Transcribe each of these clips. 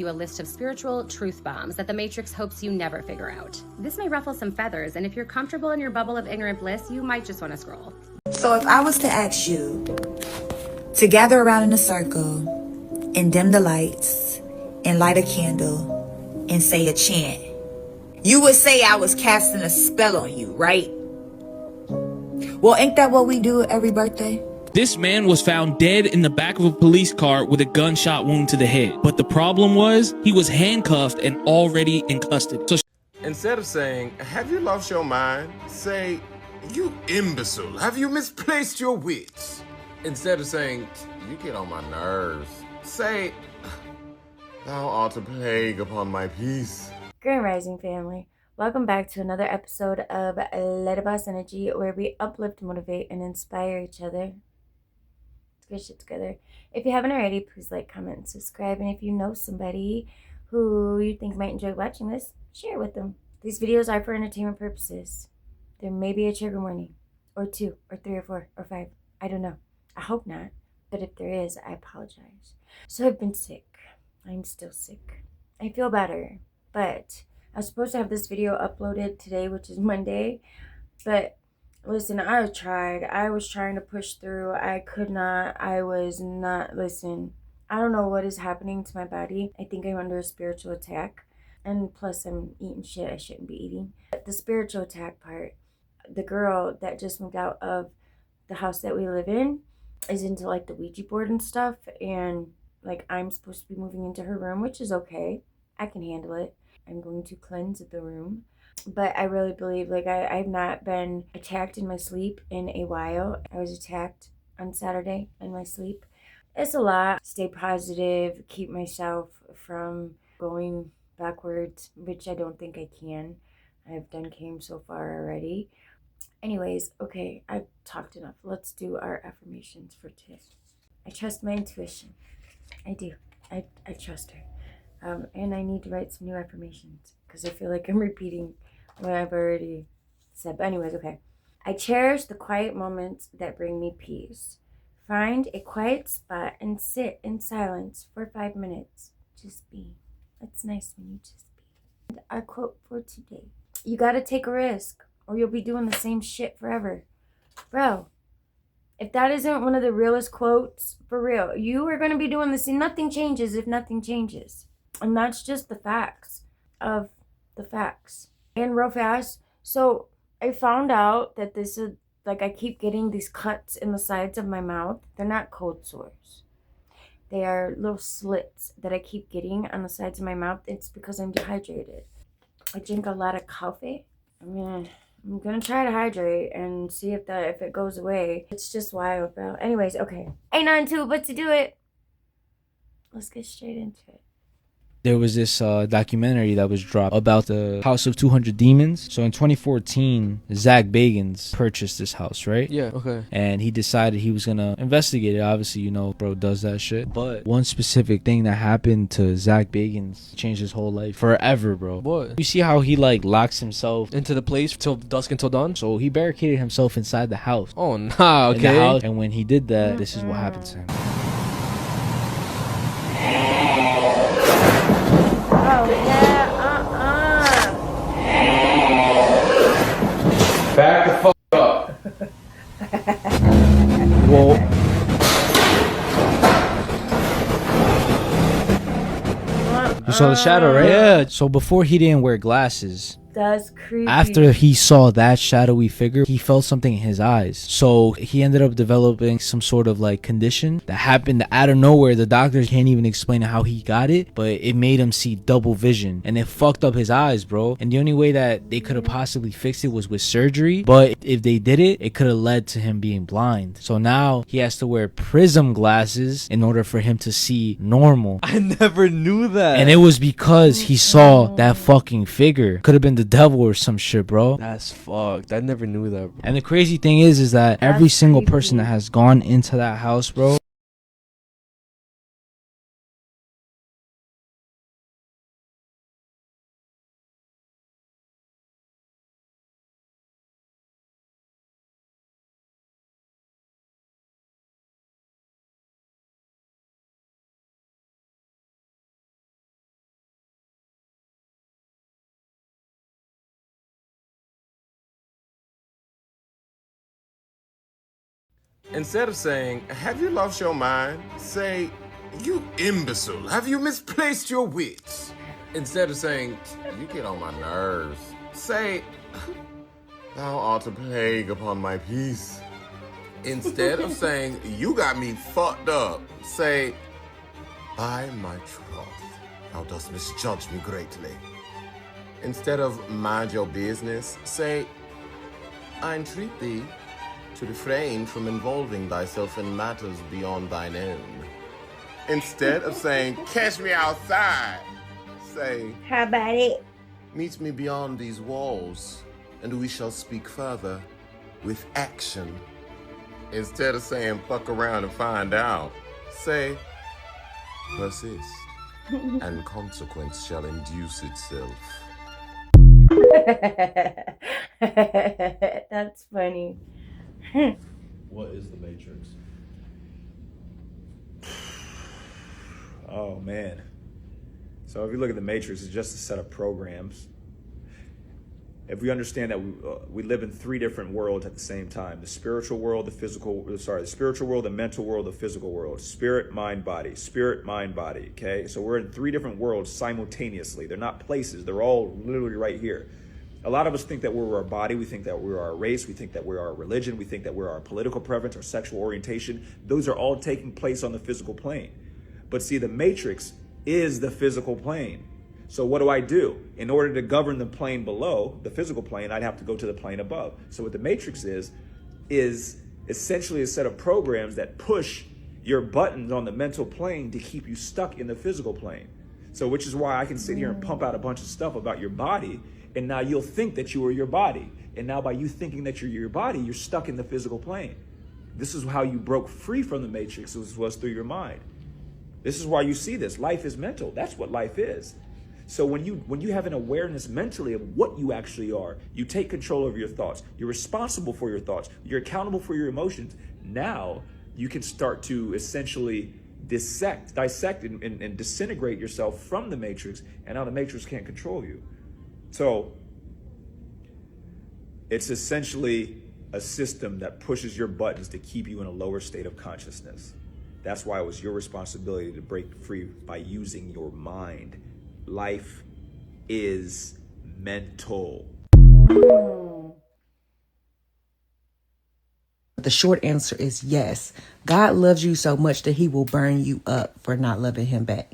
you a list of spiritual truth bombs that the Matrix hopes you never figure out. This may ruffle some feathers, and if you're comfortable in your bubble of ignorant bliss, you might just want to scroll. So if I was to ask you to gather around in a circle and dim the lights and light a candle and say a chant, you would say I was casting a spell on you, right? Well, ain't that what we do every birthday? This man was found dead in the back of a police car with a gunshot wound to the head. But the problem was, he was handcuffed and already in custody. So instead of saying, have you lost your mind? Say, you imbecile, have you misplaced your wits? Instead of saying, you get on my nerves, say, thou art a plague upon my peace. Grand Rising family, welcome back to another episode of Letterbox Energy, where we uplift, motivate, and inspire each other. Let's get shit together. If you haven't already, please like, comment, and subscribe. And if you know somebody who you think might enjoy watching this, share it with them. These videos are for entertainment purposes. There may be a trigger warning, or 2, or 3, or 4, or 5. I don't know. I hope not. But if there is, I apologize. So I've been sick. I'm still sick. I feel better. But I was supposed to have this video uploaded today, which is Monday. But listen, I tried. I was trying to push through. I could not. I was not. Listen, I don't know what is happening to my body. I think I'm under a spiritual attack. And plus, I'm eating shit I shouldn't be eating. But the spiritual attack part, the girl that just moved out of the house that we live in is into like the Ouija board and stuff. And like I'm supposed to be moving into her room, which is okay. I can handle it. I'm going to cleanse the room. But I really believe, like, I've not been attacked in my sleep in a while. I was attacked on Saturday in my sleep. It's a lot. Stay positive, keep myself from going backwards, which I don't think I can. I've done came so far already. Anyways, okay, I've talked enough. Let's do our affirmations for today. I trust my intuition. I do. I trust her. And I need to write some new affirmations because I feel like I'm repeating what I've already said. But anyways, okay. I cherish the quiet moments that bring me peace. Find a quiet spot and sit in silence for 5 minutes. Just be. It's nice when you just be. And our quote for today. You gotta take a risk or you'll be doing the same shit forever. Bro, if that isn't one of the realest quotes, for real, you are going to be doing the same. Nothing changes if nothing changes. And that's just the facts of the facts. And real fast, so I found out that this is, like, I keep getting these cuts in the sides of my mouth. They're not cold sores. They are little slits that I keep getting on the sides of my mouth. It's because I'm dehydrated. I drink a lot of coffee. I'm gonna try to hydrate and see if it goes away. It's just wild, bro. Anyways, okay. Ain't nothing to it but to do it. Let's get straight into it. there was this documentary that was dropped about the House of 200 Demons. So in 2014, Zach Bagans purchased this house, right? Yeah, okay. And he decided he was gonna investigate it. Obviously, you know, bro does that shit. But one specific thing that happened to Zach Bagans changed his whole life forever, bro. What? You see how he like locks himself Into the place till dusk until dawn? So he barricaded himself inside the house. Oh, nah, In the okay. house. And when he did that, this is what happened to him. Oh, yeah, Back the fuck up. Well, you saw the shadow, right? Yeah. So before he didn't wear glasses. That's creepy. After he saw that shadowy figure, he felt something in his eyes. So he ended up developing some sort of like condition that happened out of nowhere. The doctors can't even explain how he got it, but it made him see double vision and it fucked up his eyes, bro. And the only way that they could have possibly fixed it was with surgery. But if they did it, it could have led to him being blind. So now he has to wear prism glasses in order for him to see normal. I never knew that. And it was because he saw that fucking figure. Could have been the devil or some shit, bro. That's fucked. I never knew that, bro. And the crazy thing is that every That's single creepy. person that has gone into that house, bro, Instead of saying, have you lost your mind? Say, you imbecile, have you misplaced your wits? Instead of saying, you get on my nerves. Say, thou art a plague upon my peace. Instead of saying, you got me fucked up, say, by my troth, thou dost misjudge me greatly. Instead of mind your business, say, I entreat thee to refrain from involving thyself in matters beyond thine own. Instead of saying, catch me outside, say, How about it? meet me beyond these walls, and we shall speak further with action. Instead of saying, fuck around and find out, say, persist, and consequence shall induce itself. That's funny. What is the Matrix? Oh man. So if you look at the Matrix, it's just a set of programs. If we understand that we live in three different worlds at the same time: the spiritual world, the spiritual world, the mental world, the physical world. Spirit, mind, body. Spirit, mind, body. Okay, so we're in three different worlds simultaneously. They're not places. They're all literally right here. A lot of us think that we're our body. We think that we're our race. We think that we're our religion. We think that we're our political preference, our sexual orientation. Those are all taking place on the physical plane. But see, the Matrix is the physical plane. So what do? In order to govern the plane below, the physical plane, I'd have to go to the plane above. So what the Matrix is essentially a set of programs that push your buttons on the mental plane to keep you stuck in the physical plane. So which is why I can sit here and pump out a bunch of stuff about your body, and now you'll think that you are your body. And now by you thinking that you're your body, you're stuck in the physical plane. This is how you broke free from the Matrix, was through your mind. This is why you see this. Life is mental. That's what life is. So when you have an awareness mentally of what you actually are, you take control of your thoughts. You're responsible for your thoughts. You're accountable for your emotions. Now you can start to essentially dissect and disintegrate yourself from the Matrix, and now the Matrix can't control you. So it's essentially a system that pushes your buttons to keep you in a lower state of consciousness. That's why it was your responsibility to break free by using your mind. Life is mental. The short answer is yes. God loves you so much that he will burn you up for not loving him back.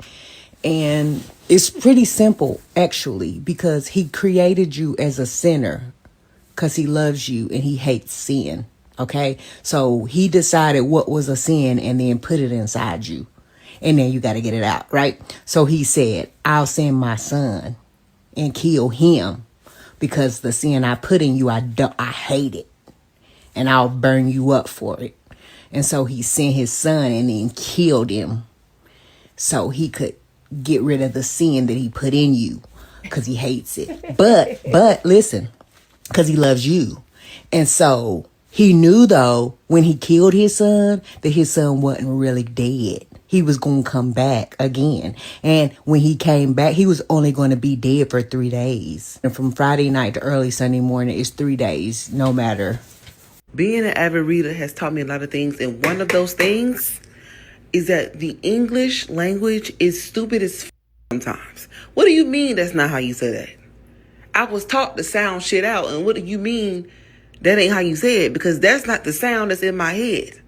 And it's pretty simple, actually, because he created you as a sinner because he loves you and he hates sin. Okay, so he decided what was a sin and then put it inside you. And then you got to get it out, right? So he said, I'll send my son and kill him because the sin I put in you, I hate it. And I'll burn you up for it. And so he sent his son and then killed him so he could get rid of the sin that he put in you because he hates it. But listen, because he loves you. And so he knew, though, when he killed his son, that his son wasn't really dead. He was going to come back again. And when he came back, he was only going to be dead for 3 days. And from Friday night to early Sunday morning, it's 3 days, no matter. Being an avid reader has taught me a lot of things. And one of those things is that the English language is stupid as sometimes. What do you mean that's not how you say that? I was taught to sound shit out. And what do you mean that ain't how you say it? Because that's not the sound that's in my head.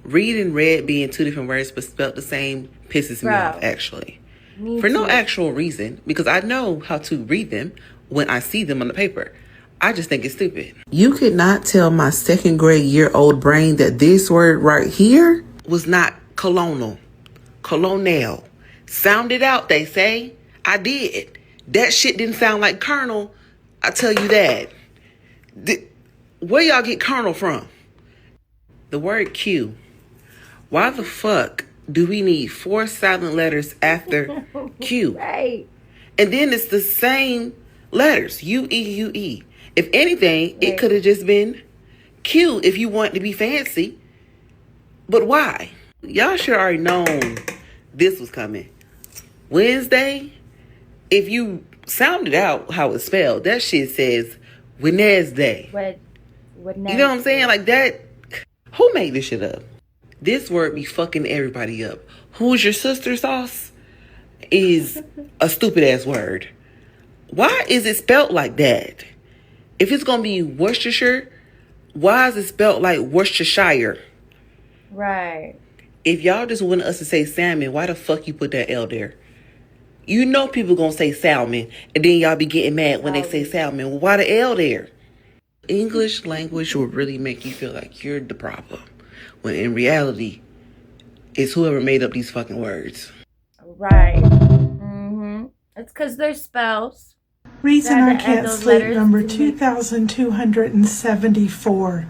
Read and read being two different words but spelled the same pisses me off, actually. For no actual reason, because I know how to read them when I see them on the paper. I just think it's stupid. You could not tell my second grade year-old brain that this word right here was not colonel. Colonel. Sound it out, they say. I did. That shit didn't sound like colonel. I tell you that. Where y'all get colonel from? The word Q. Why the fuck do we need 4 silent letters after Q? Right. And then it's the same letters, U-E. If anything, it could have just been Q if you want to be fancy. But why? Y'all should already known this was coming. Wednesday, if you sounded out how it's spelled, that shit says Wednesday. What You know what I'm saying? Like that. Who made this shit up? This word be fucking everybody up. Who's your sister sauce is a stupid ass word. Why is it spelled like that? If it's gonna be Worcestershire, why is it spelled like Worcestershire? Right. If y'all just want us to say salmon, why the fuck you put that L there? You know people gonna say salmon, and then y'all be getting mad when they say salmon. Well, why the L there? English language will really make you feel like you're the problem, when in reality, it's whoever made up these fucking words. Right. Mm-hmm. It's because they're spells. Reason I can't sleep letters number to make- 2274.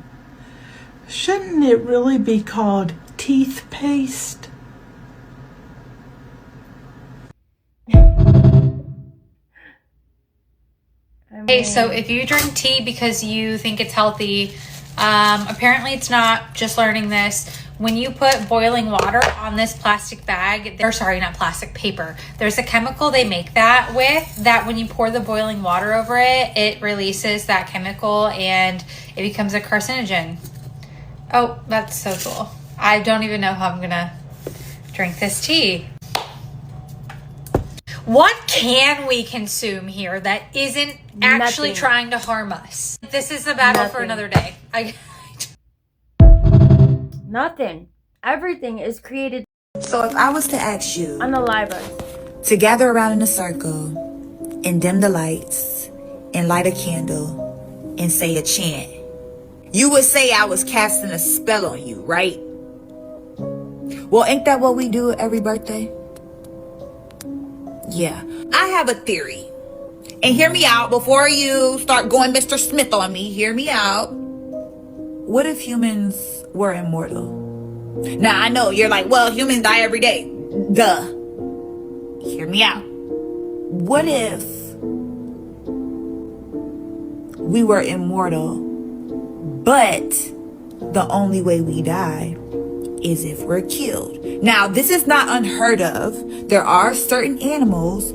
Shouldn't it really be called teeth paste? Okay, so if you drink tea because you think it's healthy, apparently it's not. Just learning this. When you put boiling water on this plastic bag, or sorry, not plastic, paper, there's a chemical they make that with, that when you pour the boiling water over it, it releases that chemical and it becomes a carcinogen. Oh, that's so cool. I don't even know how I'm gonna drink this tea. What can we consume here that isn't actually Nothing. trying to harm us? This is a battle for another day. Nothing. Everything is created So if I was to ask you on the live to gather around in a circle and dim the lights and light a candle and say a chant, you would say I was casting a spell on you, right? Well, ain't that what we do every birthday? Yeah. I have a theory. And hear me out before you start going Mr. Smith on me. Hear me out. What if humans were immortal? Now, I know you're like, well, humans die every day. Duh. Hear me out. What if we were immortal, but the only way we die is if we're killed? Now, this is not unheard of. There are certain animals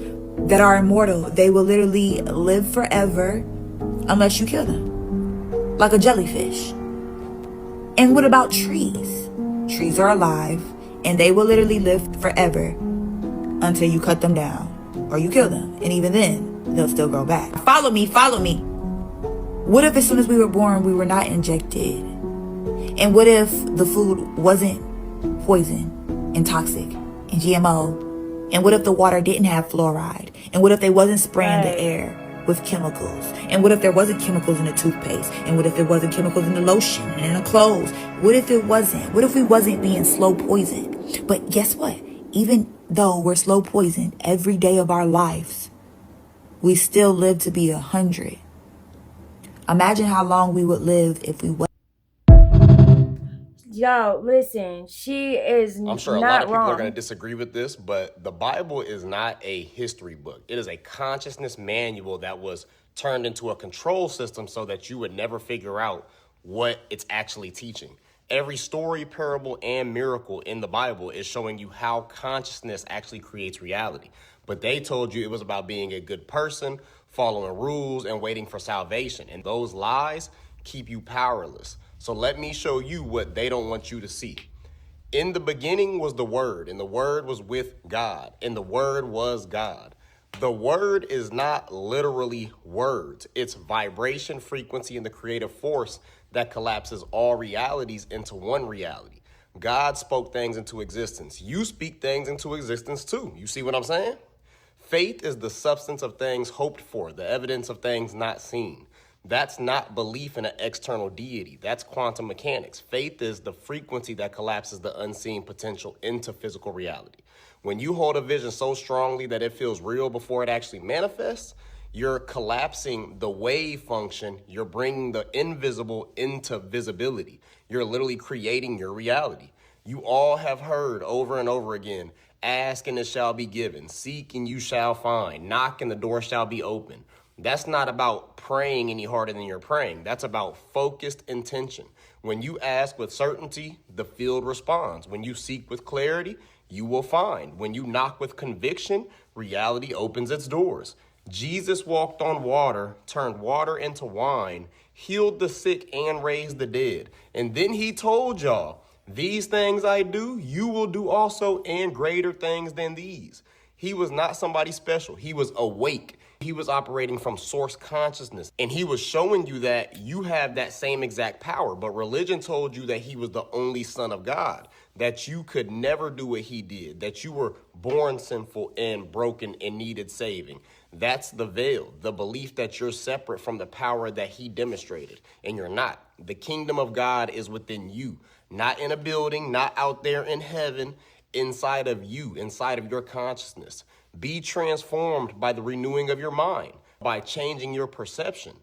that are immortal. They will literally live forever unless you kill them, like a jellyfish. And what about trees? Trees are alive and they will literally live forever until you cut them down or you kill them. And even then, they'll still grow back. Follow me, follow me. What if as soon as we were born, we were not injected? And what if the food wasn't poison and toxic and GMO? And what if the water didn't have fluoride? And what if they wasn't spraying the air with chemicals? And what if there wasn't chemicals in the toothpaste? And what if there wasn't chemicals in the lotion and in the clothes? What if it wasn't? What if we wasn't being slow poisoned? But guess what? Even though we're slow poisoned every day of our lives, we still live to be 100. Imagine how long we would live if we Yo, listen, she is I'm sure a not lot of people wrong. are going to disagree with this, but the Bible is not a history book. It is a consciousness manual that was turned into a control system so that you would never figure out what it's actually teaching. Every story, parable, and miracle in the Bible is showing you how consciousness actually creates reality. But they told you it was about being a good person, following rules, and waiting for salvation. And those lies keep you powerless. So let me show you what they don't want you to see. In the beginning was the Word, and the Word was with God, and the Word was God. The Word is not literally words. It's vibration, frequency, and the creative force that collapses all realities into one reality. God spoke things into existence. You speak things into existence too. You see what I'm saying? Faith is the substance of things hoped for, the evidence of things not seen. That's not belief in an external deity. That's quantum mechanics. Faith is the frequency that collapses the unseen potential into physical reality. When you hold a vision so strongly that it feels real before it actually manifests, you're collapsing the wave function. You're bringing the invisible into visibility. You're literally creating your reality. You all have heard over and over again, ask and it shall be given, seek and you shall find, knock and the door shall be open. That's not about praying any harder than you're praying. That's about focused intention. When you ask with certainty, the field responds. When you seek with clarity, you will find. When you knock with conviction, reality opens its doors. Jesus walked on water, turned water into wine, healed the sick, and raised the dead. And then he told y'all, these things I do, you will do also, and greater things than these. He was not somebody special. He was awake. He was operating from source consciousness, and he was showing you that you have that same exact power. But religion told you that he was the only son of God, that you could never do what he did, that you were born sinful and broken and needed saving. That's the veil, the belief that you're separate from the power that he demonstrated, and you're not. The kingdom of God is within you, not in a building, not out there in heaven, inside of you, inside of your consciousness. Be transformed by the renewing of your mind, by changing your perception.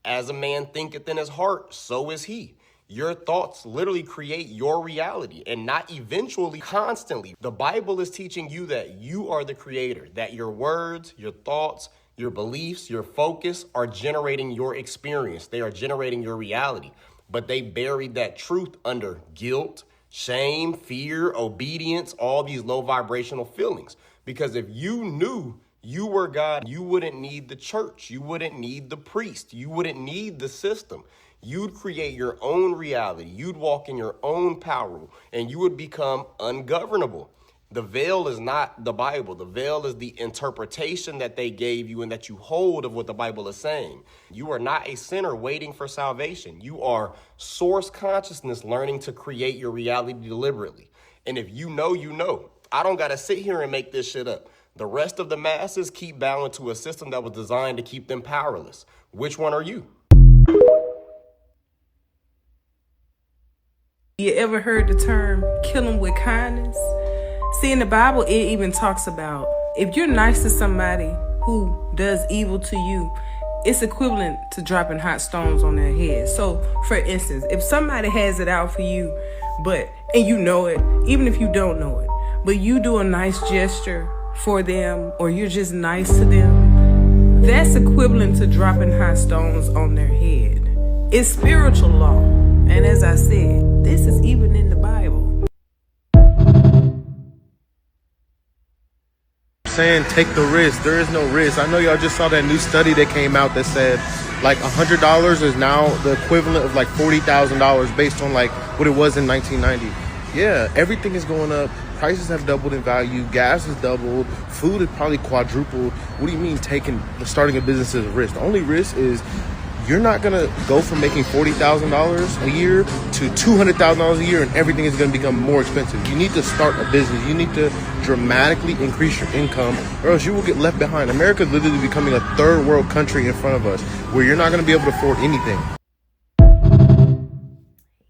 As a man thinketh in his heart, so is he. Your thoughts literally create your reality, and not eventually, constantly. The Bible is teaching you that you are the creator, that your words, your thoughts, your beliefs, your focus are generating your experience. They are generating your reality. But they buried that truth under guilt, shame, fear, obedience, all these low vibrational feelings. Because if you knew you were God, you wouldn't need the church. You wouldn't need the priest. You wouldn't need the system. You'd create your own reality. You'd walk in your own power, and you would become ungovernable. The veil is not the Bible. The veil is the interpretation that they gave you and that you hold of what the Bible is saying. You are not a sinner waiting for salvation. You are source consciousness learning to create your reality deliberately. And if you know, you know. I don't got to sit here and make this shit up. The rest of the masses keep bowing to a system that was designed to keep them powerless. Which one are you? You ever heard the term kill them with kindness? See, in the Bible, it even talks about if you're nice to somebody who does evil to you, it's equivalent to dropping hot stones on their head. So, for instance, if somebody has it out for you, and you know it, even if you don't know it, but you do a nice gesture for them, or you're just nice to them, that's equivalent to dropping hot stones on their head. It's spiritual law. And as I said, this is even in the Bible. Saying take the risk. There is no risk. I know y'all just saw that new study that came out that said like $100 is now the equivalent of like $40,000 based on like what it was in 1990. Yeah, everything is going up. Prices have doubled in value. Gas has doubled. Food has probably quadrupled. What do you mean starting a business is a risk? The only risk is you're not going to go from making $40,000 a year to $200,000 a year and everything is going to become more expensive. You need to start a business. You need to dramatically increase your income or else you will get left behind. America is literally becoming a third world country in front of us where you're not going to be able to afford anything.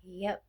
Yep.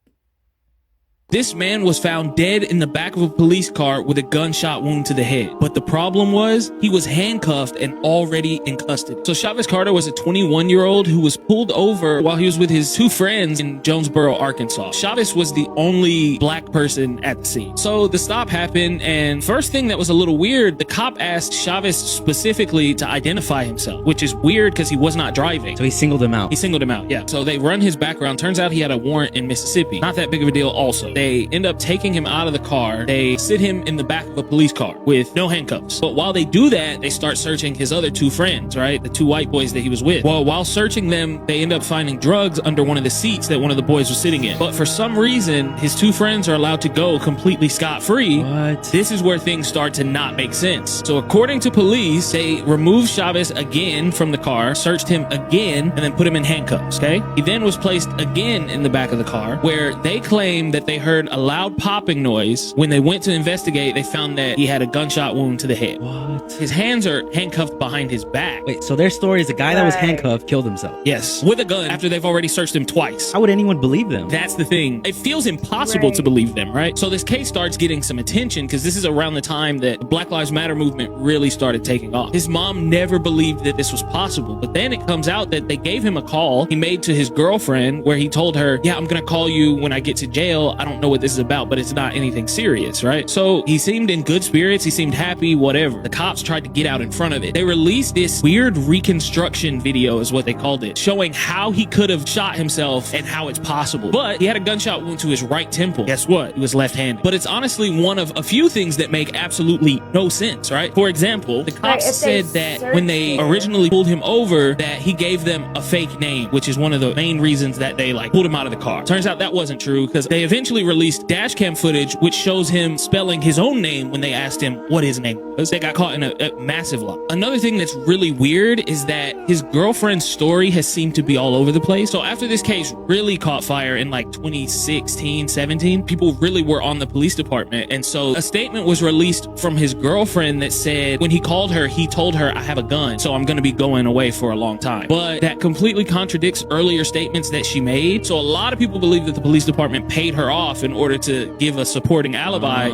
This man was found dead in the back of a police car with a gunshot wound to the head. But the problem was, he was handcuffed and already in custody. So Chavez Carter was a 21-year-old who was pulled over while he was with his two friends in Jonesboro, Arkansas. Chavez was the only black person at the scene. So the stop happened, and first thing that was a little weird, the cop asked Chavez specifically to identify himself, which is weird because he was not driving. So he singled him out. He singled him out, yeah. So they run his background. Turns out he had a warrant in Mississippi. Not that big of a deal also. They end up taking him out of the car. They sit him in the back of a police car with no handcuffs. But while they do that, they start searching his other two friends, right? The two white boys that he was with. Well, while searching them, they end up finding drugs under one of the seats that one of the boys was sitting in. But for some reason, his two friends are allowed to go completely scot-free. What? This is where things start to not make sense. So according to police, they removed Chavez again from the car, searched him again, and then put him in handcuffs, okay? He then was placed again in the back of the car, where they claim that they heard a loud popping noise. When they went to investigate, they found that he had a gunshot wound to the head. What? His hands are handcuffed behind his back. Wait, so their story is the guy that was handcuffed killed himself? Yes, with a gun after they've already searched him twice. How would anyone believe them? That's the thing. It feels impossible to believe them, right? So this case starts getting some attention because this is around the time that the Black Lives Matter movement really started taking off. His mom never believed that this was possible, but then it comes out that they gave him a call he made to his girlfriend where he told her, yeah, I'm gonna call you when I get to jail. I don't don't know what this is about, but it's not anything serious, right? So he seemed in good spirits. He seemed happy, whatever. The cops tried to get out in front of it. They released this weird reconstruction video is what they called it, showing how he could have shot himself and how it's possible. But he had a gunshot wound to his right temple. Guess what? He was left-handed. But it's honestly one of a few things that make absolutely no sense, right? For example, the cops said that when they originally pulled him over, that he gave them a fake name, which is one of the main reasons that they like pulled him out of the car. Turns out that wasn't true, because they eventually released dash cam footage which shows him spelling his own name when they asked him what his name was. They got caught in a massive lie. Another thing that's really weird is that his girlfriend's story has seemed to be all over the place. So after this case really caught fire in like 2016, 17, people really were on the police department. And so a statement was released from his girlfriend that said when he called her, he told her, I have a gun, so I'm going to be going away for a long time. But that completely contradicts earlier statements that she made. So a lot of people believe that the police department paid her off in order to give a supporting alibi.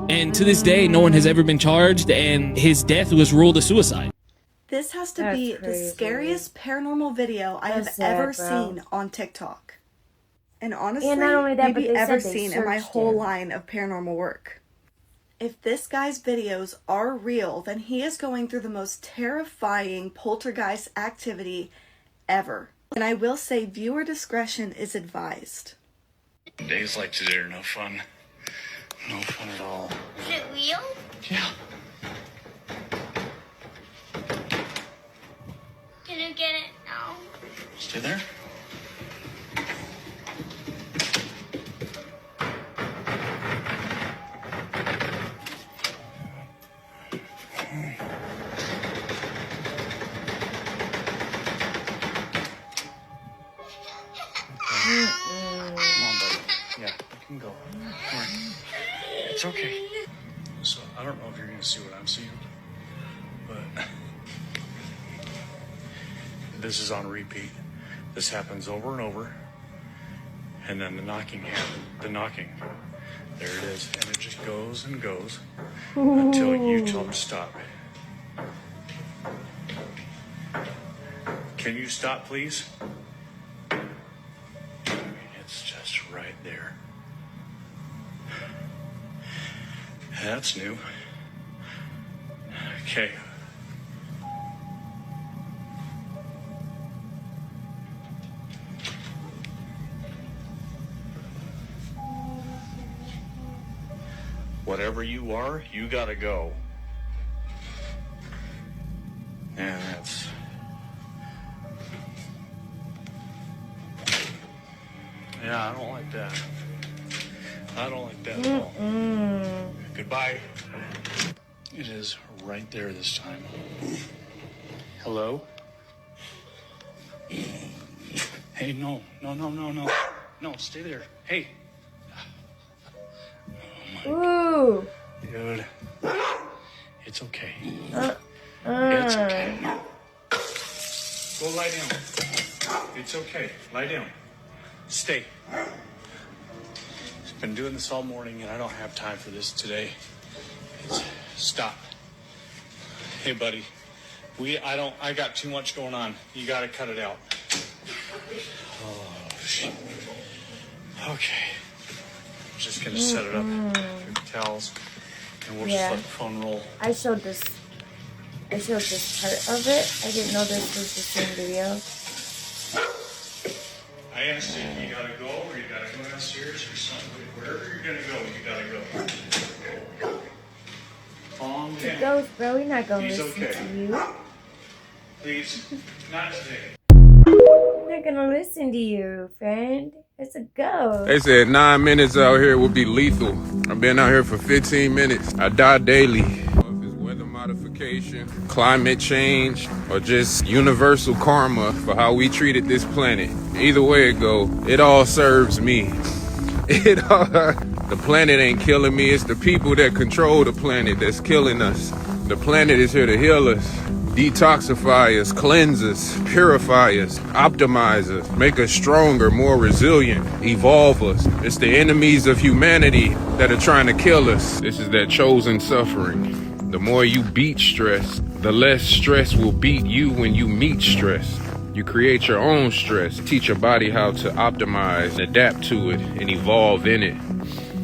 And to this day, no one has ever been charged, and his death was ruled a suicide. This has to be the scariest paranormal video I have ever seen on TikTok. And honestly, and not only that, maybe but ever seen in my whole line of paranormal work. If this guy's videos are real, then he is going through the most terrifying poltergeist activity ever. And I will say viewer discretion is advised. Days like today are no fun. No fun at all. Is it real? Yeah. Can you get it now? Stay there. Go. Come on. It's okay. So, I don't know if you're going to see what I'm seeing, but this is on repeat. This happens over and over, and then the knocking happens. The knocking. There it is. And it just goes and goes until you tell them to stop. Can you stop, please? It's just right there. That's new. Okay. Whatever you are, you gotta go. And that's... Yeah, I don't like that. I don't like that at all. Goodbye. It is right there this time. Hello? Hey, no. No, stay there. Hey. Ooh. Dude. It's okay. It's okay. Go lie down. It's okay. Lie down. Stay. I've been doing this all morning and I don't have time for this today. Stop. Hey, buddy. I got too much going on. You gotta cut it out. Oh, shit. Okay. I'm just gonna set it up with the towels and we'll just let the phone roll. I showed this part of it. I didn't know this was the same video. I asked you, you gotta go or you gotta go downstairs or something. Wherever you're gonna go, you gotta go. Calm down. He goes, bro. We're not gonna listen to you. Please, not today. We're not gonna listen to you, friend. It's a go. They said 9 minutes out here would be lethal. I've been out here for 15 minutes. I die daily. If it's weather modification, climate change, or just universal karma for how we treated this planet. Either way it go, it all serves me. The planet ain't killing me. It's the people that control the planet that's killing us. The planet is here to heal us, detoxify us, cleanse us, purify us, optimize us, make us stronger, more resilient, evolve us. It's the enemies of humanity that are trying to kill us. This is that chosen suffering. The more you beat stress, the less stress will beat you when you meet stress. You create your own stress, teach your body how to optimize, adapt to it, and evolve in it.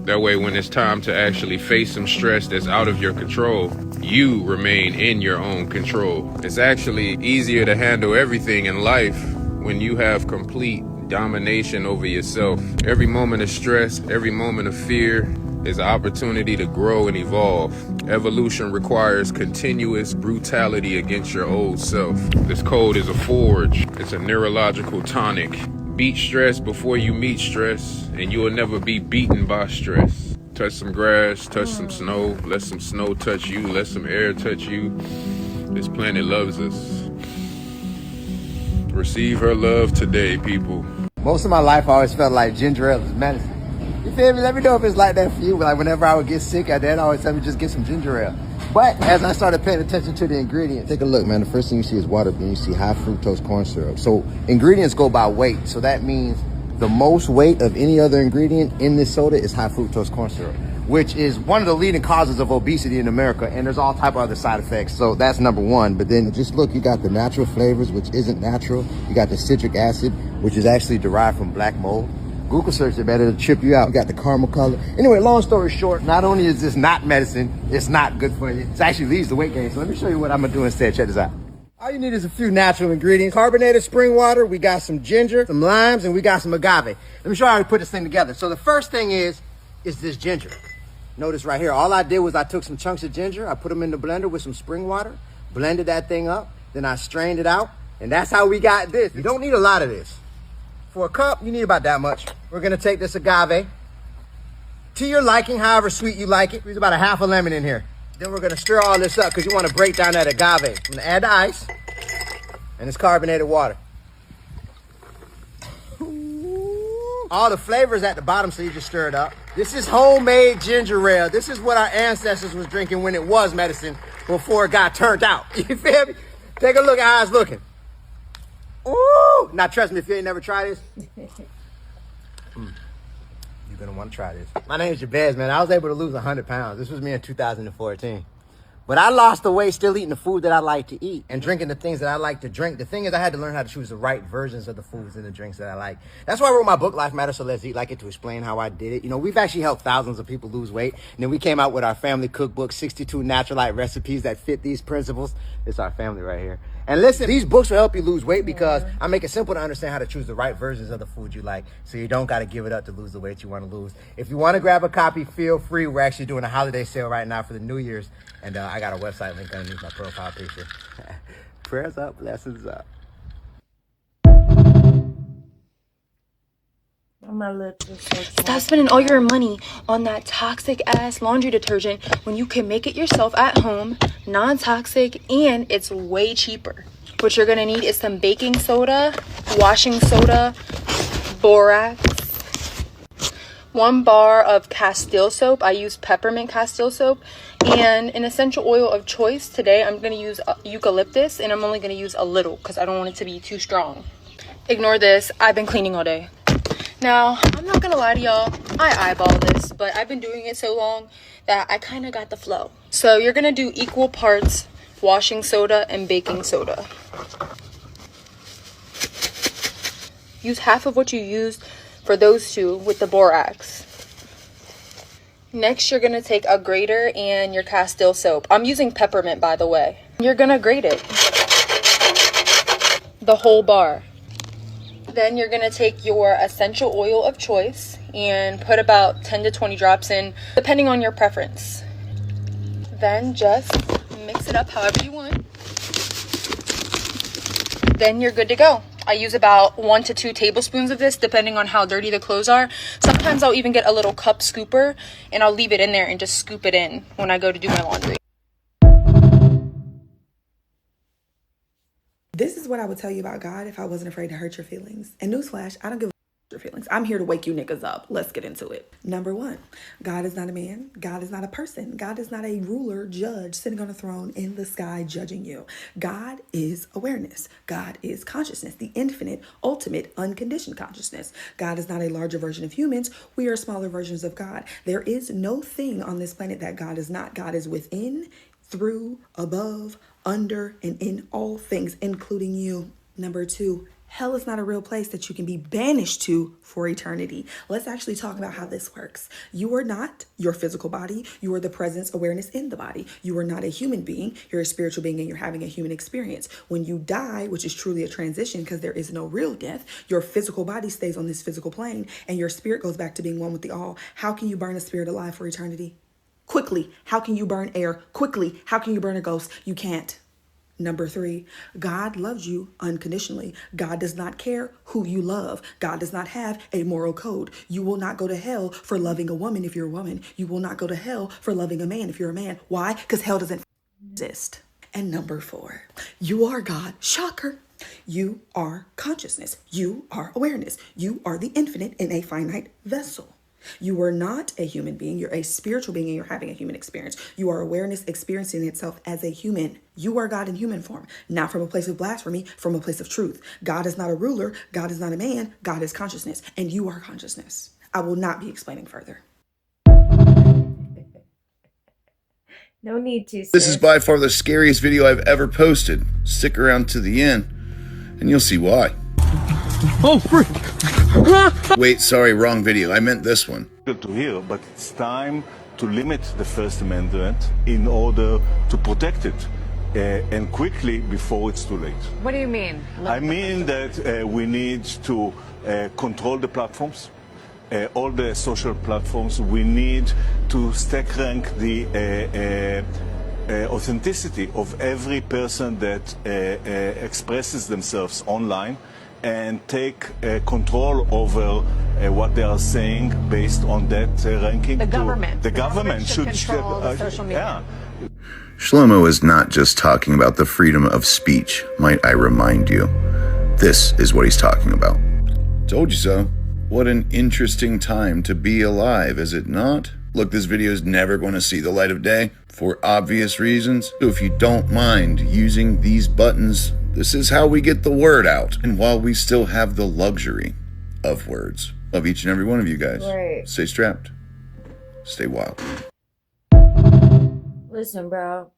That way, when it's time to actually face some stress that's out of your control, you remain in your own control. It's actually easier to handle everything in life when you have complete domination over yourself. Every moment of stress, every moment of fear is an opportunity to grow and evolve. Evolution requires continuous brutality against your old self. This code is a forge. It's a neurological tonic. Beat stress before you meet stress, and you will never be beaten by stress. Touch some grass, touch some snow, let some snow touch you, let some air touch you. This planet loves us. Receive her love today, people. Most of my life I always felt like ginger ale is medicine. You feel me? Let me know if it's like that for you. Like whenever I would get sick, Dad always tell me just get some ginger ale. But as I started paying attention to the ingredients, take a look, man. The first thing you see is water, then you see high fructose corn syrup. So ingredients go by weight. So that means the most weight of any other ingredient in this soda is high fructose corn syrup, which is one of the leading causes of obesity in America. And there's all type of other side effects. So that's number one. But then just look, you got the natural flavors, which isn't natural. You got the citric acid, which is actually derived from black mold. Google search it, better to trip you out. You got the caramel color. Anyway, long story short, not only is this not medicine, it's not good for you. It actually leads to weight gain. So let me show you what I'm gonna do instead. Check this out. All you need is a few natural ingredients. Carbonated spring water, we got some ginger, some limes, and we got some agave. Let me show you how to put this thing together. So the first thing is this ginger. Notice right here, all I did was I took some chunks of ginger, I put them in the blender with some spring water, blended that thing up, then I strained it out, and that's how we got this. You don't need a lot of this. For a cup, you need about that much. We're gonna take this agave to your liking, however sweet you like it. There's about a half a lemon in here. Then we're gonna stir all this up because you wanna break down that agave. I'm gonna add the ice and this carbonated water. All the flavors at the bottom, so you just stir it up. This is homemade ginger ale. This is what our ancestors was drinking when it was medicine before it got turned out. You feel me? Take a look at how it's looking. Ooh! Now trust me, if you ain't never tried this, you're gonna want to try this. My name is Jabez, man. I was able to lose 100 pounds. This was me in 2014. But I lost the weight still eating the food that I like to eat and drinking the things that I like to drink. The thing is, I had to learn how to choose the right versions of the foods and the drinks that I like. That's why I wrote my book, Life Matters, So Let's Eat Like It, to explain how I did it. You know, we've actually helped thousands of people lose weight. And then we came out with our family cookbook, 62 Natural-Light Recipes that fit these principles. It's our family right here. And listen, these books will help you lose weight because I make it simple to understand how to choose the right versions of the food you like, so you don't got to give it up to lose the weight you want to lose. If you want to grab a copy, feel free. We're actually doing a holiday sale right now for the New Year's, and I got a website link underneath my profile picture. Prayers up, blessings up. My lips are so chapped. Stop spending all your money on that toxic ass laundry detergent when you can make it yourself at home, non-toxic, and it's way cheaper. What you're gonna need is some baking soda, washing soda, borax, 1 bar of Castile soap. I use peppermint Castile soap, and an essential oil of choice. Today I'm gonna use eucalyptus, and I'm only gonna use a little because I don't want it to be too strong. Ignore this, I've been cleaning all day. Now, I'm not gonna lie to y'all, I eyeball this, but I've been doing it so long that I kind of got the flow. So you're gonna do equal parts washing soda and baking soda. Use half of what you used for those two with the borax. Next, you're gonna take a grater and your Castile soap. I'm using peppermint, by the way. You're gonna grate it, the whole bar. Then you're gonna take your essential oil of choice and put about 10 to 20 drops in, depending on your preference. Then just mix it up however you want. Then you're good to go. I use about 1 to 2 tablespoons of this, depending on how dirty the clothes are. Sometimes I'll even get a little cup scooper and I'll leave it in there and just scoop it in when I go to do my laundry. This is what I would tell you about God if I wasn't afraid to hurt your feelings. And newsflash, I don't give a your feelings. I'm here to wake you niggas up. Let's get into it. Number 1, God is not a man. God is not a person. God is not a ruler, judge sitting on a throne in the sky judging you. God is awareness. God is consciousness, the infinite, ultimate, unconditioned consciousness. God is not a larger version of humans. We are smaller versions of God. There is no thing on this planet that God is not. God is within, through, above, under, and in all things, including you. Number 2, Hell is not a real place that you can be banished to for eternity. Let's actually talk about how this works. You are not your physical body. You are the presence awareness in the body. You are not a human being. You're a spiritual being and you're having a human experience. When you die, which is truly a transition because there is no real death, your physical body stays on this physical plane and your spirit goes back to being one with the all. How can you burn a spirit alive for eternity? Quickly. How can you burn air? Quickly. How can you burn a ghost? You can't. Number 3, God loves you unconditionally. God does not care who you love. God does not have a moral code. You will not go to hell for loving a woman if you're a woman. You will not go to hell for loving a man if you're a man. Why? Because hell doesn't exist. And number 4, you are God. Shocker. You are consciousness. You are awareness. You are the infinite in a finite vessel. You are not a human being. You're a spiritual being and you're having a human experience. You are awareness experiencing itself as a human. You are God in human form, not from a place of blasphemy, from a place of truth. God is not a ruler. God is not a man. God is consciousness and you are consciousness. I will not be explaining further. No need to, sis. This is by far the scariest video I've ever posted. Stick around to the end and you'll see why. Oh, freak. Wait, sorry, wrong video. I meant this one. To hear, but it's time to limit the First Amendment in order to protect it, and quickly before it's too late. What do you mean? I mean that we need to control the platforms, all the social platforms. We need to stack rank the authenticity of every person that expresses themselves online, and take control over what they are saying based on that ranking. The government. The government should control the social media. Yeah. Shlomo is not just talking about the freedom of speech, might I remind you. This is what he's talking about. Told you so. What an interesting time to be alive, is it not? Look, this video is never going to see the light of day for obvious reasons. So if you don't mind using these buttons, this is how we get the word out. And while we still have the luxury of words, of each and every one of you guys, Right. Stay strapped, stay wild. Listen, bro.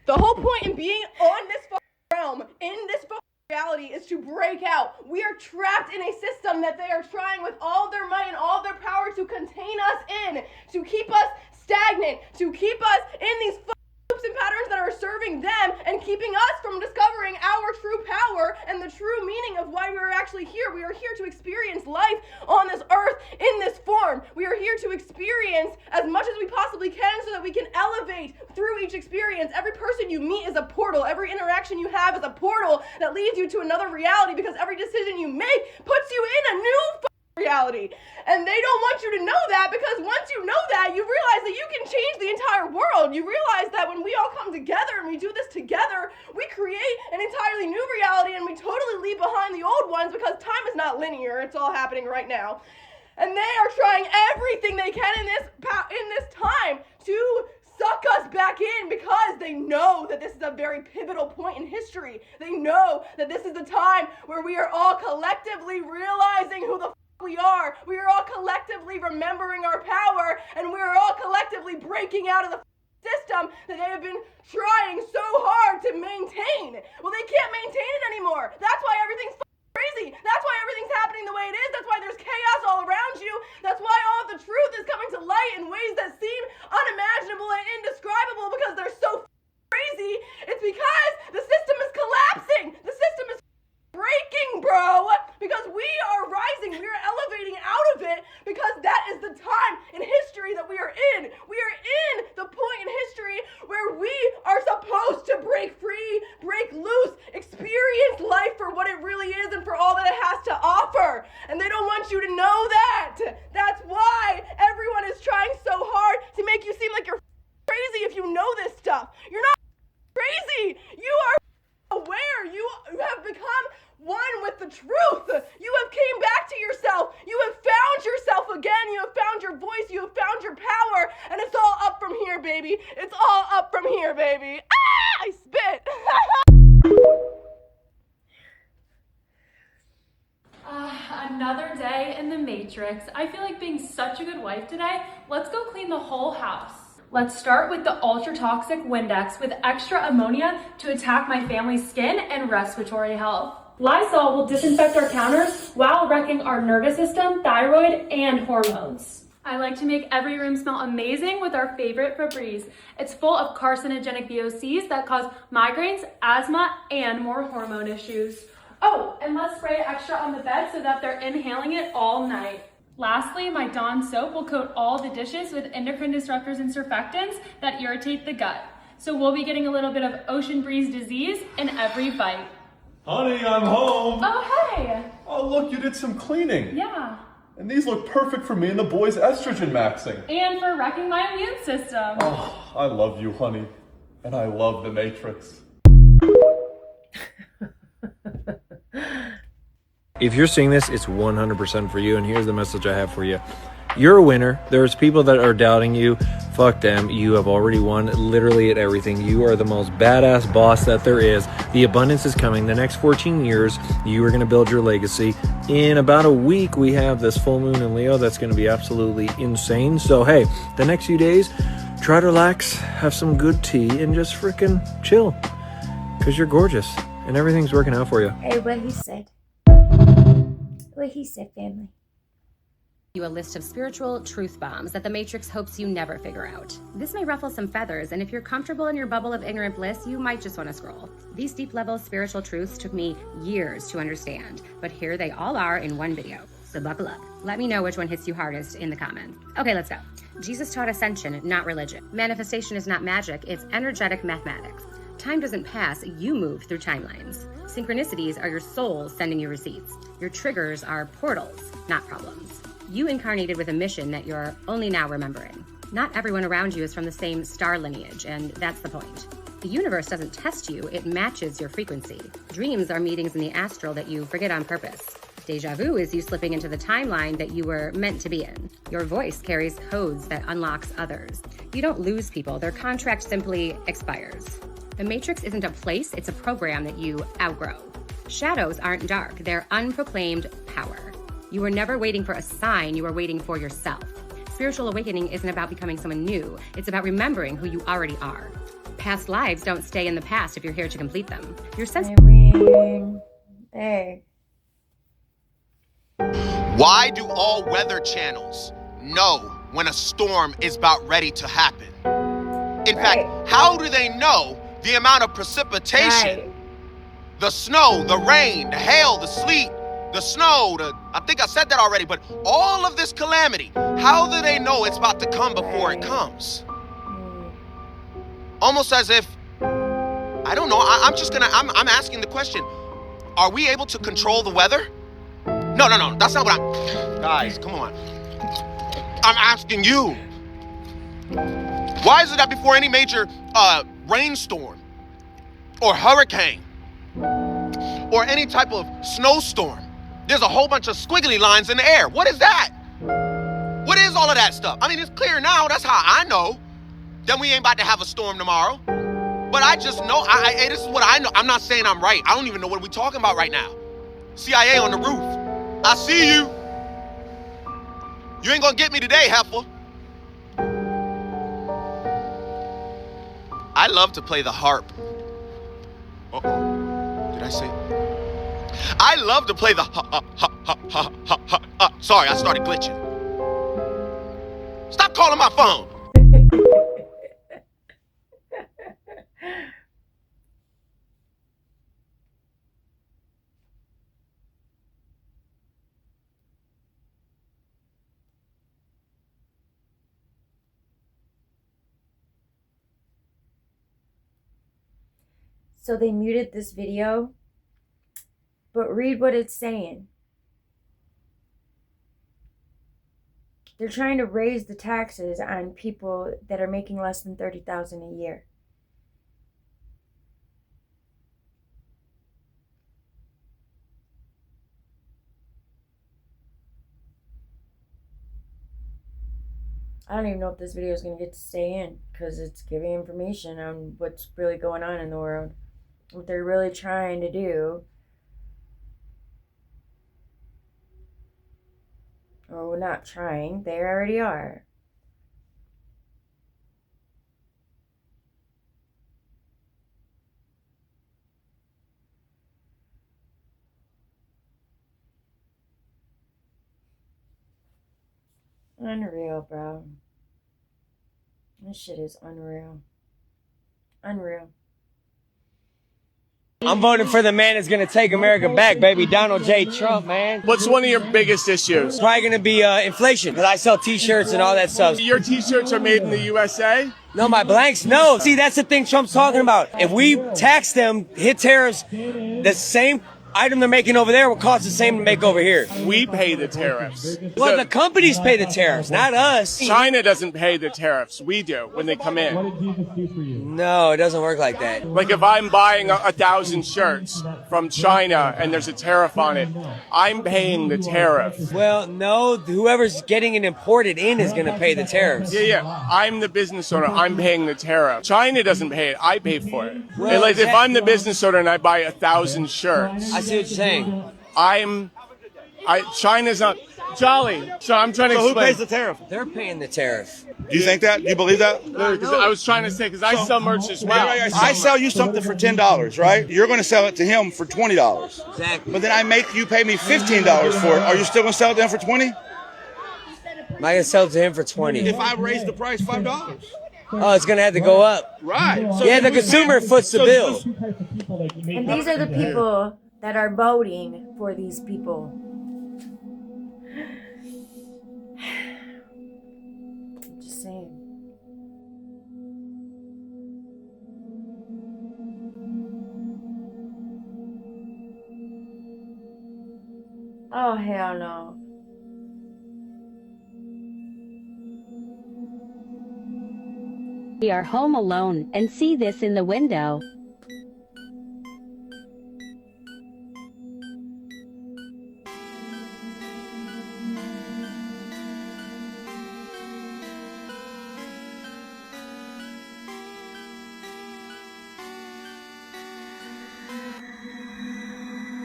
The whole point in being on this realm, in this reality, is to break out. We are trapped in a system that they are trying with all their might and all their power to contain us in, to keep us stagnant, to keep us in these loops and patterns that are serving them and keeping us from discovering our true power and the true meaning of why we are actually here. We are here to experience life on this earth in this form. We are here to experience as much as we possibly can so that we can elevate through each experience. Every person you meet is a portal. Every interaction you have is a portal that leads you to another reality, because every decision you make puts you in a new reality. And they don't want you to know that, because once you know that, you realize that you can change the entire world. You realize that when we all come together and we do this together, we create an entirely new reality, and we totally leave behind the old ones, because time is not linear. It's all happening right now. And they are trying everything they can in this time to suck us back in, because they know that this is a very pivotal point in history. They know that this is the time where we are all collectively realizing who the we are. We are all collectively remembering our power, and we are all collectively breaking out of the system that they have been trying so hard to maintain. Well, they can't maintain it anymore. That's why everything's crazy. That's why everything's happening the way it is. That's why there's chaos all around you. That's why all the truth is coming to light in ways that seem unimaginable and indescribable, because they're so crazy. It's because the system is collapsing. The system is breaking, bro, because we are rising. We are elevating out of it, because that is the time in history that we are in. We are in the point in history where we are supposed to break free, break loose, experience life for what it really is and for all that it has to offer. And they don't want you to know that. That's why everyone is trying so hard to make you seem like you're crazy if you know this stuff. You're not crazy. You are aware. You have become one with the truth. You have came back to yourself. You have found yourself again. You have found your voice. You have found your power. And it's all up from here, baby. It's all up from here, baby. Ah! I spit. Another day in the Matrix. I feel like being such a good wife today. Let's go clean the whole house. Let's start with the ultra toxic Windex with extra ammonia to attack my family's skin and respiratory health. Lysol will disinfect our counters while wrecking our nervous system, thyroid, and hormones. I like to make every room smell amazing with our favorite Febreze. It's full of carcinogenic VOCs that cause migraines, asthma, and more hormone issues. Oh, and let's spray it extra on the bed so that they're inhaling it all night. Lastly, my Dawn soap will coat all the dishes with endocrine disruptors and surfactants that irritate the gut. So we'll be getting a little bit of ocean breeze disease in every bite. Honey, I'm home. Oh, hey. Oh, look, you did some cleaning. Yeah. And these look perfect for me and the boys' estrogen maxing. And for wrecking my immune system. Oh, I love you, honey. And I love the Matrix. If you're seeing this, it's 100% for you, and here's the message I have for you. You're a winner. There's people that are doubting you. Fuck them. You have already won literally at everything. You are the most badass boss that there is. The abundance is coming. The next 14 years, you are going to build your legacy. In about a week, we have this full moon in Leo that's going to be absolutely insane. So, hey, the next few days, try to relax, have some good tea, and just freaking chill. Because you're gorgeous, and everything's working out for you. Hey, what he said. What he said, family. You a list of spiritual truth bombs that the Matrix hopes you never figure out. This may ruffle some feathers, and if you're comfortable in your bubble of ignorant bliss, you might just want to scroll. These deep level spiritual truths took me years to understand, but here they all are in one video. So buckle up. Let me know which one hits you hardest in the comments. Okay, let's go. Jesus taught ascension, not religion. Manifestation is not magic, it's energetic mathematics. Time doesn't pass, you move through timelines. Synchronicities are your soul sending you receipts. Your triggers are portals, not problems. You incarnated with a mission that you're only now remembering. Not everyone around you is from the same star lineage, and that's the point. The universe doesn't test you, it matches your frequency. Dreams are meetings in the astral that you forget on purpose. Deja vu is you slipping into the timeline that you were meant to be in. Your voice carries codes that unlocks others. You don't lose people, their contract simply expires. The Matrix isn't a place, it's a program that you outgrow. Shadows aren't dark, they're unproclaimed power. You were never waiting for a sign, you were waiting for yourself. Spiritual awakening isn't about becoming someone new, it's about remembering who you already are. Past lives don't stay in the past if you're here to complete them. Your sense. Hey. Why do all weather channels know when a storm is about ready to happen? In fact, how do they know the amount of precipitation, the snow, the rain, the hail, the sleet, the snow, I think I said that already, but all of this calamity, how do they know it's about to come before it comes? Almost as if, I don't know, I'm asking the question, are we able to control the weather? No, that's not what guys, come on. I'm asking you. Why is it that before any major rainstorm or hurricane or any type of snowstorm, there's a whole bunch of squiggly lines in the air? What is that? What is all of that stuff? I mean, it's clear now. That's how I know. Then we ain't about to have a storm tomorrow. But I just know, this is what I know. I'm not saying I'm right. I don't even know what we're talking about right now. CIA on the roof. I see you. You ain't gonna get me today, heifer. I love to play the harp. Uh-oh. Did I say? I love to play the sorry, I started glitching. Stop calling my phone. So they muted this video, but read what it's saying. They're trying to raise the taxes on people that are making less than $30,000 a year. I don't even know if this video is going to get to stay in because it's giving information on what's really going on in the world. What they're really trying to do. Or we're not trying, they already are. Unreal, bro. This shit is unreal. Unreal. I'm voting for the man that's going to take America back, baby. Donald J. Trump, man. What's one of your biggest issues? It's probably going to be inflation, because I sell T-shirts and all that stuff. Your T-shirts are made in the USA? No, my blanks, no. See, that's the thing Trump's talking about. If we tax them, hit tariffs, the same item they're making over there will cost the same to make over here. We pay the tariffs. Well, the companies pay the tariffs, not us. China doesn't pay the tariffs. We do when they come in. What did Jesus do for you? No, it doesn't work like that. Like if I'm buying 1,000 shirts from China and there's a tariff on it, I'm paying the tariff. Well, no, whoever's getting it imported in is going to pay the tariffs. Yeah. I'm the business owner. I'm paying the tariff. China doesn't pay it. I pay for it. Well, And like if I'm the business owner and I buy 1,000 shirts, I see what you're saying. China's not Jolly. So I'm trying to explain. Who pays the tariff? They're paying the tariff. Do you think that? Do you believe that? Because I was trying to say, because I sell merch as well. I sell you something for $10, right? You're going to sell it to him for $20. Exactly. But then I make you pay me $15 for it. Are you still going to sell it to him for $20? Am I going to sell it to him for $20? If I raise the price $5. Oh, it's going to have to go up. Right. So yeah, the consumer foots the bill. And these are the people that are voting for these people. I'm just saying. Oh, hell no. We are home alone and see this in the window.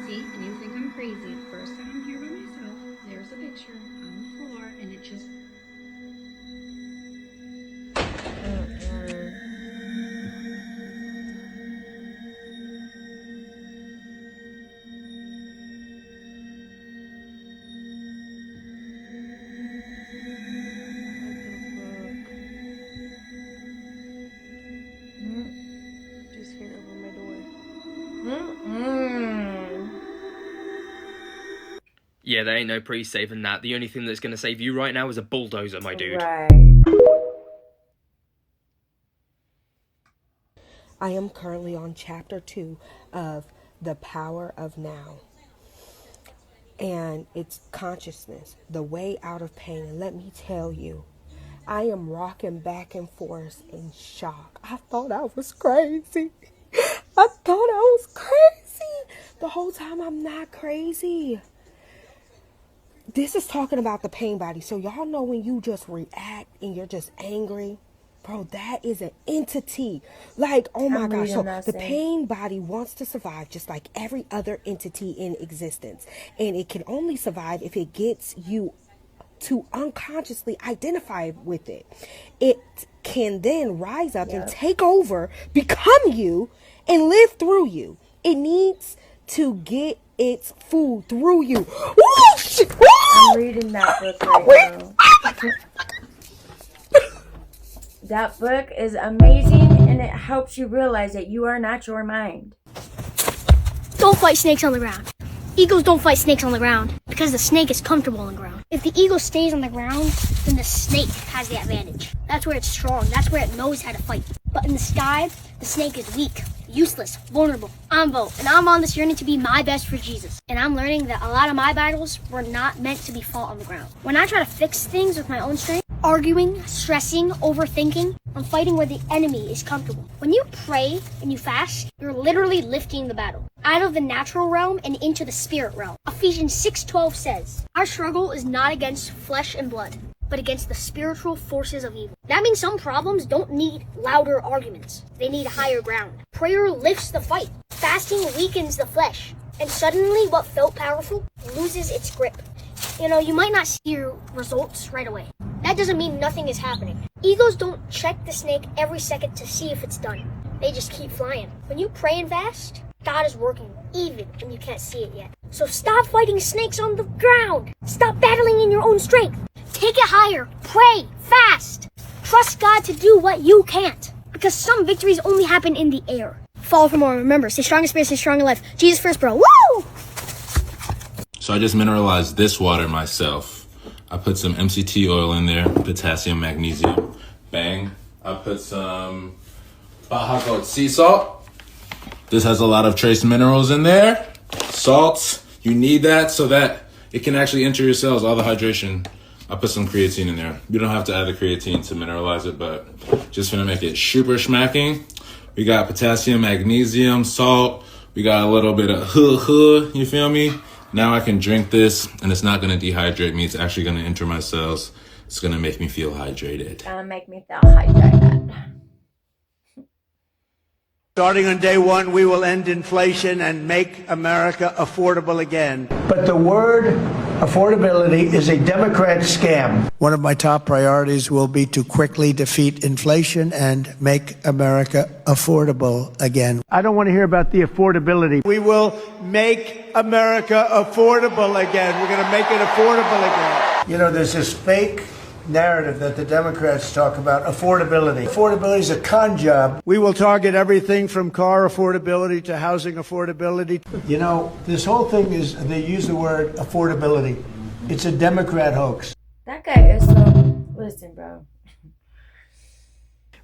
See, and you think I'm crazy. The first time I'm here by myself, there's a picture on the floor, and it just... Just here over my door. Yeah, there ain't no priest saving that. The only thing that's going to save you right now is a bulldozer, my dude. Right. I am currently on chapter 2 of The Power of Now. And it's consciousness, the way out of pain. And let me tell you, I am rocking back and forth in shock. I thought I was crazy. I thought I was crazy. The whole time I'm not crazy. This is talking about the pain body. So y'all know when you just react and you're just angry? Bro, that is an entity. Like, oh my gosh. So the pain body wants to survive just like every other entity in existence. And it can only survive if it gets you to unconsciously identify with it. It can then rise up and take over, become you, and live through you. It needs to get its food through you. I'm reading that book right now. That book is amazing, and it helps you realize that you are not your mind. Don't fight snakes on the ground. Eagles don't fight snakes on the ground because the snake is comfortable on the ground. If the eagle stays on the ground, then the snake has the advantage. That's where it's strong. That's where it knows how to fight. But in the sky, the snake is weak, useless, vulnerable. I'm Bo, and I'm on this journey to be my best for Jesus. And I'm learning that a lot of my battles were not meant to be fought on the ground. When I try to fix things with my own strength, arguing, stressing, overthinking, I'm fighting where the enemy is comfortable. When you pray and you fast, you're literally lifting the battle out of the natural realm and into the spirit realm. Ephesians 6:12 says, our struggle is not against flesh and blood, but against the spiritual forces of evil. That means some problems don't need louder arguments. They need higher ground. Prayer lifts the fight. Fasting weakens the flesh. And suddenly what felt powerful loses its grip. You know, you might not see your results right away. That doesn't mean nothing is happening. Eagles don't check the snake every second to see if it's done. They just keep flying. When you pray and fast, God is working, even when you can't see it yet. So stop fighting snakes on the ground. Stop battling in your own strength. Take it higher. Pray. Fast. Trust God to do what you can't. Because some victories only happen in the air. Follow for more. Remember, stay strong in spirit, stay strong in life. Jesus first, bro. Woo! So I just mineralized this water myself. I put some MCT oil in there, potassium, magnesium. Bang. I put some Baja sea salt. This has a lot of trace minerals in there. Salts, you need that so that it can actually enter your cells, all the hydration. I put some creatine in there. You don't have to add the creatine to mineralize it, but just gonna make it super schmacking. We got potassium, magnesium, salt. We got a little bit of you feel me? Now I can drink this and it's not gonna dehydrate me. It's actually gonna enter my cells. It's gonna make me feel hydrated. Make me feel hydrated. Starting on day one, we will end inflation and make America affordable again. But the word affordability is a Democrat scam. One of my top priorities will be to quickly defeat inflation and make America affordable again. I don't want to hear about the affordability. We will make America affordable again. We're going to make it affordable again. You know, there's this fake narrative that the Democrats talk about, affordability. Affordability is a con job. We will target everything from car affordability to housing affordability. You know, this whole thing is, they use the word affordability. It's a Democrat hoax. That guy is so... Listen, bro.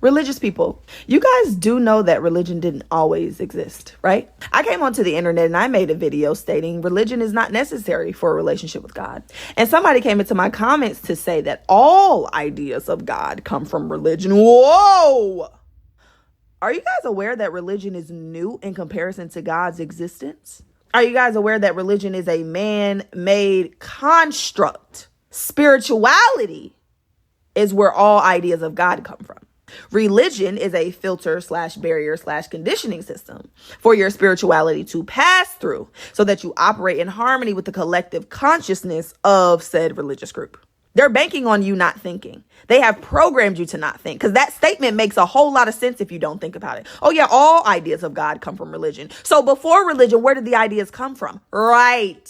Religious people, you guys do know that religion didn't always exist, right? I came onto the internet and I made a video stating religion is not necessary for a relationship with God. And somebody came into my comments to say that all ideas of God come from religion. Whoa! Are you guys aware that religion is new in comparison to God's existence? Are you guys aware that religion is a man-made construct? Spirituality is where all ideas of God come from. Religion is a filter / barrier / conditioning system for your spirituality to pass through so that you operate in harmony with the collective consciousness of said religious group. They're banking on you not thinking. They have programmed you to not think, because that statement makes a whole lot of sense if you don't think about it. Oh yeah, all ideas of God come from religion. So before religion, where did the ideas come from? Right.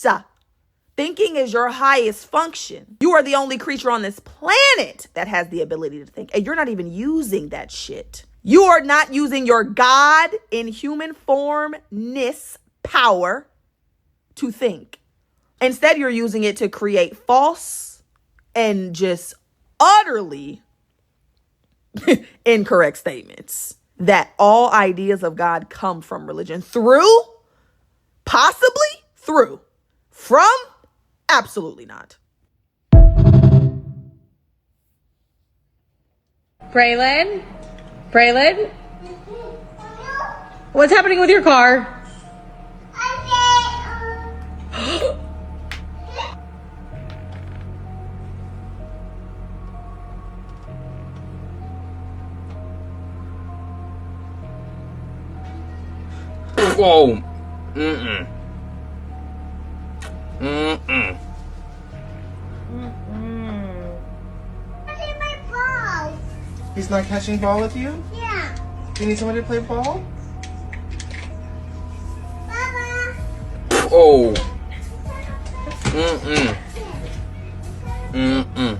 Thinking is your highest function. You are the only creature on this planet that has the ability to think. And you're not even using that shit. You are not using your God in human formness power to think. Instead, you're using it to create false and just utterly incorrect statements that all ideas of God come from religion. Possibly through, from, absolutely not. Braylon? Braylon? What's happening with your car? Whoa. Mm-mm. Mm-mm. He's not catching ball with you? Yeah. You need somebody to play ball? Oh. Mm-mm. Mm-mm.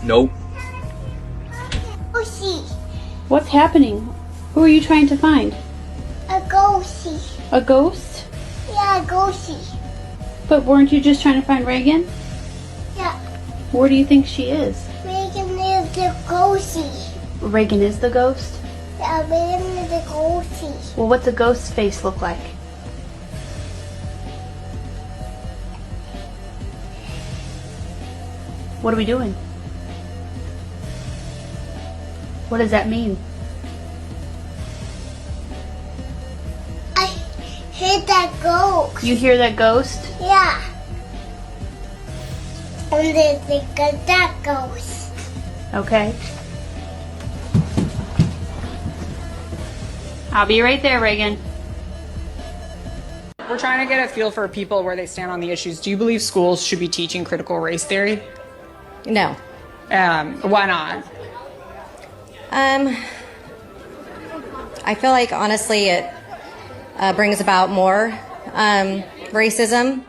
Nope. What's happening? Who are you trying to find? A ghostie. A ghost? Yeah, a ghostie. But weren't you just trying to find Reagan? Yeah. Where do you think she is? Reagan is the ghostie. Reagan is the ghost? Yeah, Reagan is the ghostie. Well, what's a ghost's face look like? What are we doing? What does that mean? I heard that ghost. You hear that ghost? Yeah. And they think of that ghost. Okay. I'll be right there, Reagan. We're trying to get a feel for people where they stand on the issues. Do you believe schools should be teaching critical race theory? No. Why not? I feel like honestly it brings about more racism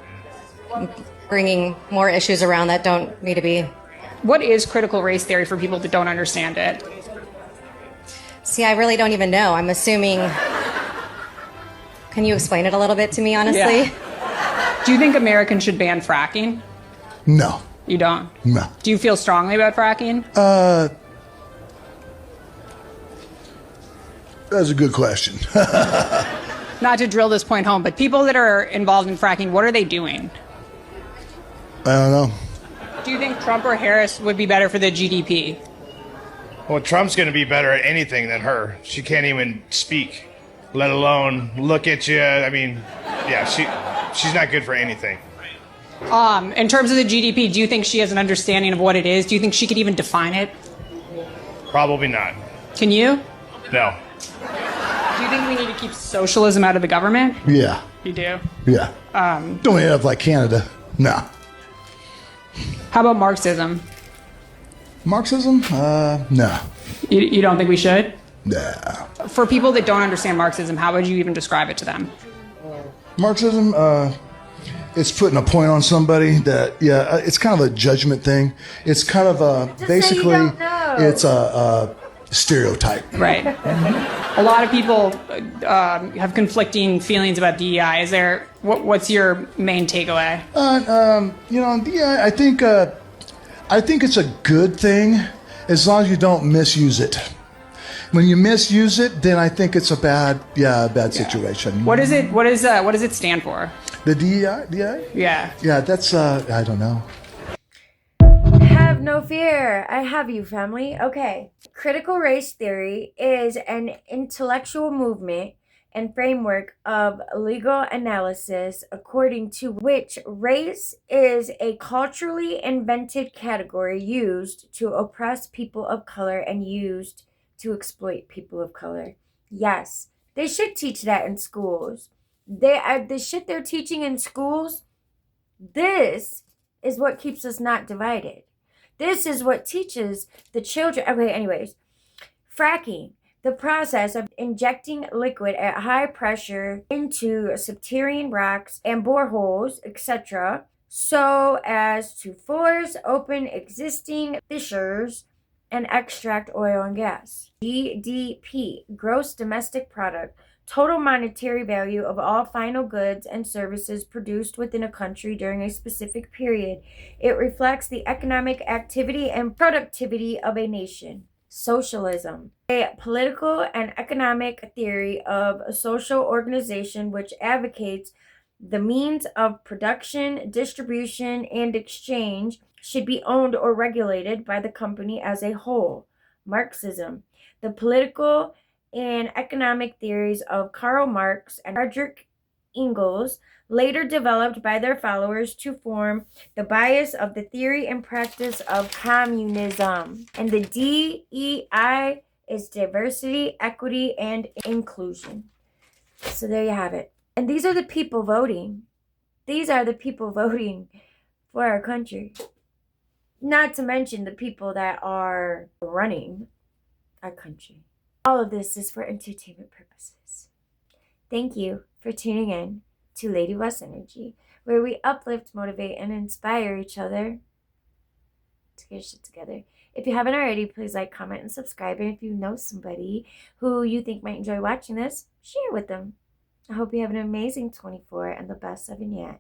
bringing more issues around that don't need to be. What is critical race theory for people that don't understand it? See, I really don't even know. I'm assuming. Can you explain it a little bit to me, honestly? Yeah. Do you think Americans should ban fracking? No. You don't? No. Do you feel strongly about fracking? That's a good question. Not to drill this point home, but people that are involved in fracking, what are they doing? I don't know. Do you think Trump or Harris would be better for the GDP? Well, Trump's going to be better at anything than her. She can't even speak, let alone look at you. I mean, yeah, she's not good for anything. In terms of the GDP, do you think she has an understanding of what it is? Do you think she could even define it? Probably not. Can you? No. Do you think we need to keep socialism out of the government? Yeah. You do? Yeah. Don't end up like Canada. No. How about Marxism? Marxism? No. You don't think we should? Nah. For people that don't understand Marxism, how would you even describe it to them? Marxism, it's putting a point on somebody that, it's kind of a judgment thing. It's kind of basically, it's a stereotype. Right. A lot of people have conflicting feelings about DEI. Is there, what's your main takeaway? DEI, I think it's a good thing as long as you don't misuse it. When you misuse it, then I think it's a bad situation. What does it stand for? The DEI? Yeah. Yeah, that's, I don't know. Have no fear. I have you, family. Okay. Critical race theory is an intellectual movement and framework of legal analysis according to which race is a culturally invented category used to oppress people of color and used to exploit people of color. Yes, they should teach that in schools. The shit they're teaching in schools, this is what keeps us not divided. This is what teaches the children. Okay, anyways. Fracking, the process of injecting liquid at high pressure into subterranean rocks and boreholes, etc., so as to force open existing fissures and extract oil and gas. GDP, gross domestic product, total monetary value of all final goods and services produced within a country during a specific period. It reflects the economic activity and productivity of a nation. Socialism, a political and economic theory of a social organization which advocates the means of production, distribution, and exchange should be owned or regulated by the company as a whole. Marxism, the political and economic theories of Karl Marx and Friedrich Engels, later developed by their followers to form the bias of the theory and practice of communism. And the DEI is diversity, equity, and inclusion. So there you have it. And these are the people voting. These are the people voting for our country. Not to mention the people that are running our country. All of this is for entertainment purposes. Thank you for tuning in to Lady Boss Energy, where we uplift, motivate, and inspire each other to get shit together. If you haven't already, please like, comment, and subscribe. And if you know somebody who you think might enjoy watching this, share with them. I hope you have an amazing 24 and the best 7 yet.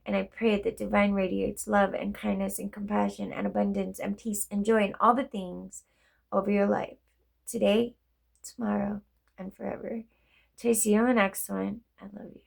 And I pray that divine radiates love and kindness and compassion and abundance and peace and joy and all the things over your life. Today, tomorrow, and forever. Till I see you on the next one. I love you.